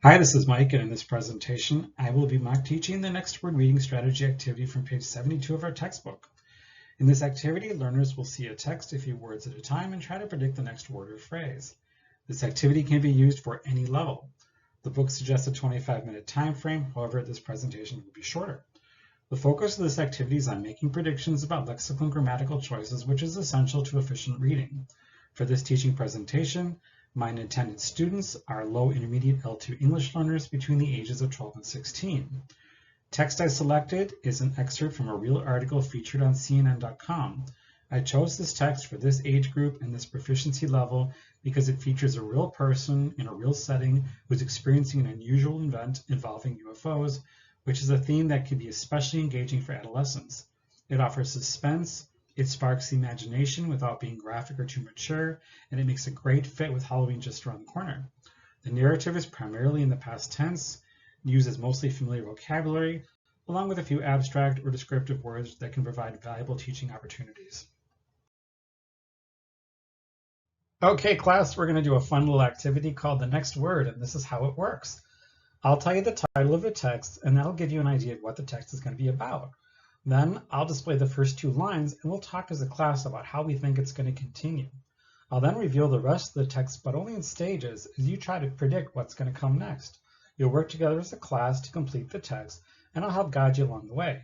Hi, this is Mike, and in this presentation, I will be mock teaching the next word reading strategy activity from page 72 of our textbook. In this activity, learners will see a text a few words at a time and try to predict the next word or phrase. This activity can be used for any level. The book suggests a 25-minute time frame, however, this presentation will be shorter. The focus of this activity is on making predictions about lexical and grammatical choices, which is essential to efficient reading. For this teaching presentation, my intended students are low intermediate L2 English learners between the ages of 12 and 16. Text I selected is an excerpt from a real article featured on CNN.com. I chose this text for this age group and this proficiency level because it features a real person in a real setting who's experiencing an unusual event involving UFOs, which is a theme that can be especially engaging for adolescents. It offers suspense, it sparks the imagination without being graphic or too mature, and it makes a great fit with Halloween just around the corner. The narrative is primarily in the past tense, uses mostly familiar vocabulary, along with a few abstract or descriptive words that can provide valuable teaching opportunities. Okay, class, we're going to do a fun little activity called the next word, and this is how it works. I'll tell you the title of the text, and that'll give you an idea of what the text is going to be about. Then I'll display the first two lines, and we'll talk as a class about how we think it's going to continue. I'll then reveal the rest of the text, but only in stages, as you try to predict what's going to come next. You'll work together as a class to complete the text, and I'll help guide you along the way.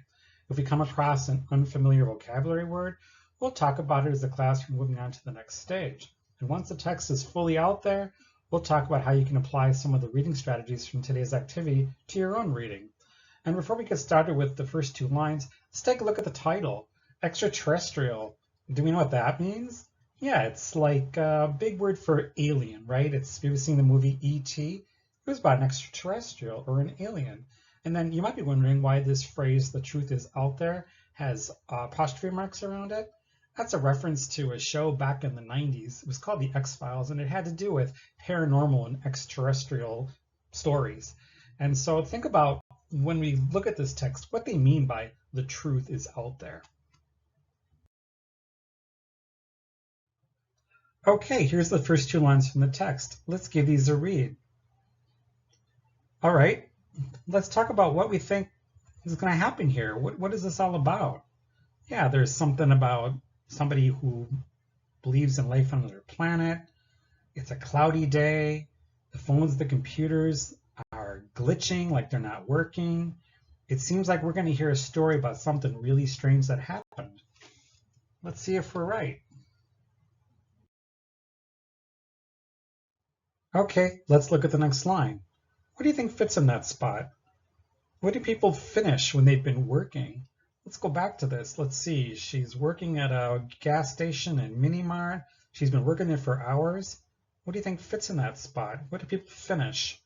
If we come across an unfamiliar vocabulary word, we'll talk about it as a class moving on to the next stage. And once the text is fully out there, we'll talk about how you can apply some of the reading strategies from today's activity to your own reading. And before we get started with the first two lines, let's take a look at the title, extraterrestrial. Do we know what that means? Yeah, it's like a big word for alien, right? You've seen the movie E.T. It was about an extraterrestrial or an alien. And then you might be wondering why this phrase, the truth is out there, has apostrophe marks around it. That's a reference to a show back in the 90s. It was called The X-Files, and it had to do with paranormal and extraterrestrial stories. And so think about, when we look at this text, what they mean by the truth is out there. Okay, here's the first two lines from the text. Let's give these a read. All right, let's talk about what we think is going to happen here. What is this all about? Yeah, there's something about somebody who believes in life on another planet. It's a cloudy day. The phones, the computers are glitching, like they're not working. It seems like we're going to hear a story about something really strange that happened. Let's see if we're right. Okay, let's look at the next line. What do you think fits in that spot? What do people finish when they've been working? Let's go back to this. Let's see. She's working at a gas station and mini mart. She's been working there for hours. What do you think fits in that spot? What do people finish?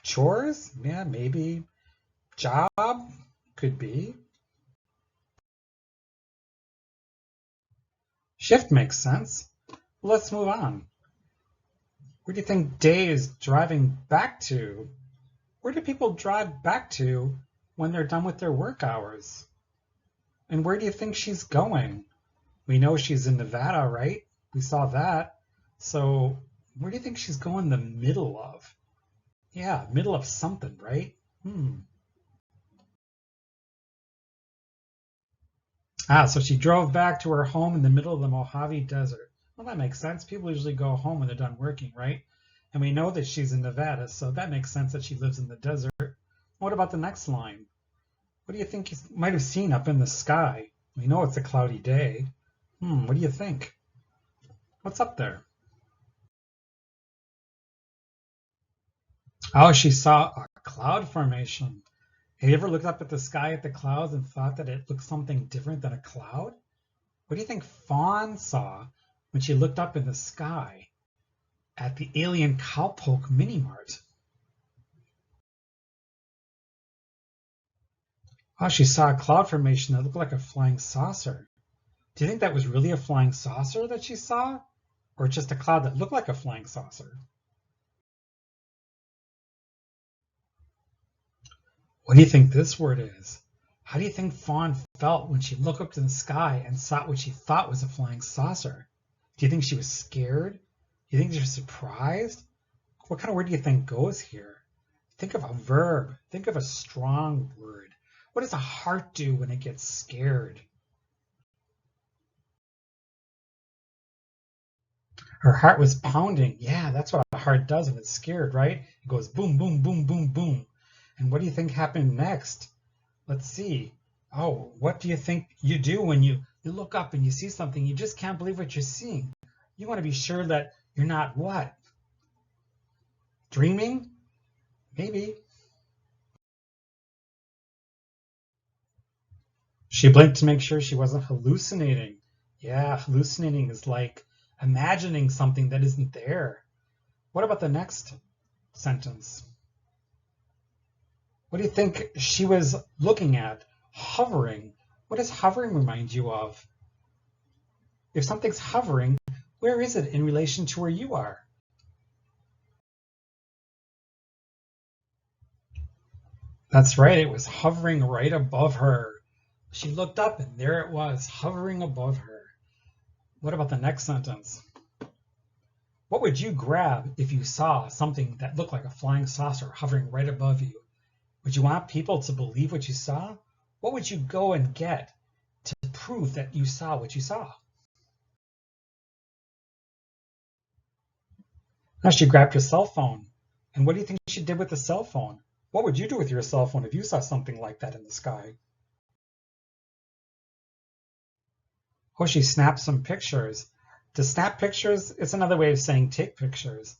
Chores? Yeah, maybe. Job? Could be. Shift makes sense. Let's move on. Where do you think Day is driving back to? Where do people drive back to when they're done with their work hours? And where do you think she's going? We know she's in Nevada, right? We saw that. So where do you think she's going the middle of? Yeah, middle of something, right? So she drove back to her home in the middle of the Mojave Desert. Well, that makes sense. People usually go home when they're done working, right? And we know that she's in Nevada, so that makes sense that she lives in the desert. What about the next line? What do you think you might have seen up in the sky? We know it's a cloudy day. What do you think? What's up there? Oh, she saw a cloud formation. Have you ever looked up at the sky at the clouds and thought that it looked something different than a cloud? What do you think Fawn saw when she looked up in the sky at the alien Cowpoke Mini Mart? Oh, she saw a cloud formation that looked like a flying saucer. Do you think that was really a flying saucer that she saw? Or just a cloud that looked like a flying saucer? What do you think this word is? How do you think Fawn felt when she looked up to the sky and saw what she thought was a flying saucer? Do you think she was scared? Do you think she was surprised? What kind of word do you think goes here? Think of a verb. Think of a strong word. What does a heart do when it gets scared? Her heart was pounding. Yeah, that's what a heart does if it's scared, right? It goes boom, boom, boom, boom, boom. And what do you think happened next? Let's see. Oh, what do you think you do when you look up and you see something? You just can't believe what you're seeing. You want to be sure that you're not what? Dreaming? Maybe. She blinked to make sure she wasn't hallucinating. Yeah, hallucinating is like imagining something that isn't there. What about the next sentence? What do you think she was looking at? Hovering. What does hovering remind you of? If something's hovering, where is it in relation to where you are? That's right, it was hovering right above her. She looked up and there it was, hovering above her. What about the next sentence? What would you grab if you saw something that looked like a flying saucer hovering right above you? Would you want people to believe what you saw? What would you go and get to prove that you saw what you saw? Now she grabbed her cell phone. And what do you think she did with the cell phone? What would you do with your cell phone if you saw something like that in the sky? Oh, she snapped some pictures. To snap pictures, it's another way of saying take pictures.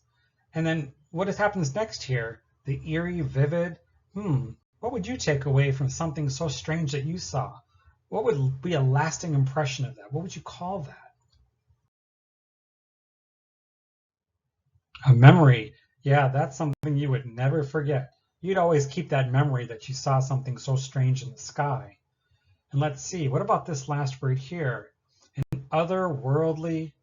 And then what happens next here? The eerie, vivid. What would you take away from something so strange that you saw? What would be a lasting impression of that? What would you call that? A memory. Yeah, that's something you would never forget. You'd always keep that memory that you saw something so strange in the sky. And let's see, what about this last word here? An otherworldly,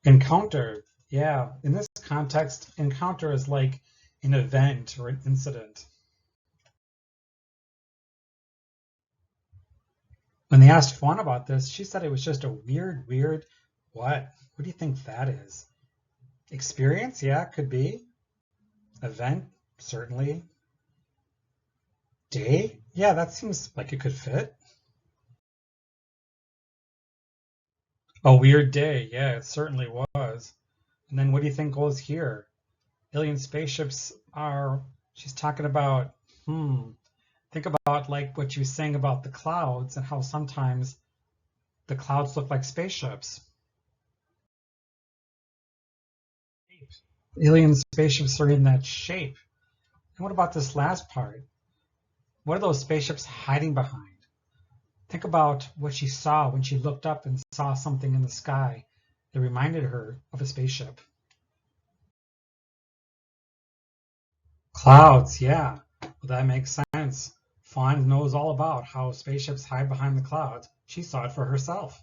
Encounter. Yeah, in this context, encounter is like an event or an incident. When they asked Fawn about this, she said it was just a weird, what? What do you think that is? Experience? Yeah, could be. Event? Certainly. Day? Yeah, that seems like it could fit. A weird day. Yeah, it certainly was. And then what do you think goes here? Alien spaceships are, she's talking about, think about like what you were saying about the clouds and how sometimes the clouds look like spaceships. Alien spaceships are in that shape. And what about this last part? What are those spaceships hiding behind? Think about what she saw when she looked up and saw something in the sky that reminded her of a spaceship. Clouds, yeah. Well, that makes sense. Fawn knows all about how spaceships hide behind the clouds. She saw it for herself.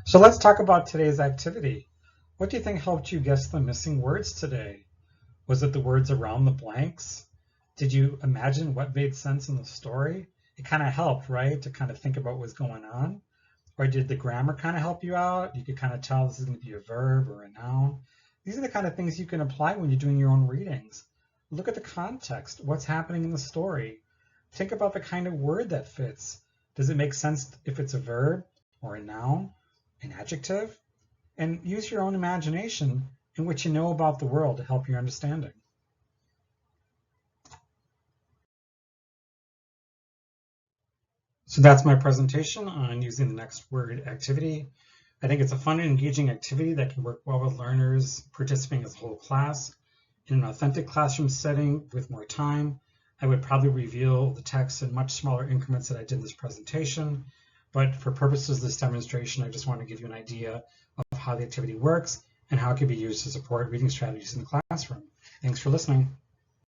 So let's talk about today's activity. What do you think helped you guess the missing words today? Was it the words around the blanks? Did you imagine what made sense in the story? It kind of helped, right, to kind of think about what's going on? Or did the grammar kind of help you out? You could kind of tell this is going to be a verb or a noun. These are the kind of things you can apply when you're doing your own readings. Look at the context. What's happening in the story? Think about the kind of word that fits. Does it make sense if it's a verb or a noun, an adjective? And use your own imagination and what you know about the world to help your understanding. So that's my presentation on using the next word activity. I think it's a fun and engaging activity that can work well with learners participating as a whole class. In an authentic classroom setting with more time, I would probably reveal the text in much smaller increments than I did in this presentation. But for purposes of this demonstration, I just want to give you an idea of how the activity works and how it can be used to support reading strategies in the classroom. Thanks for listening.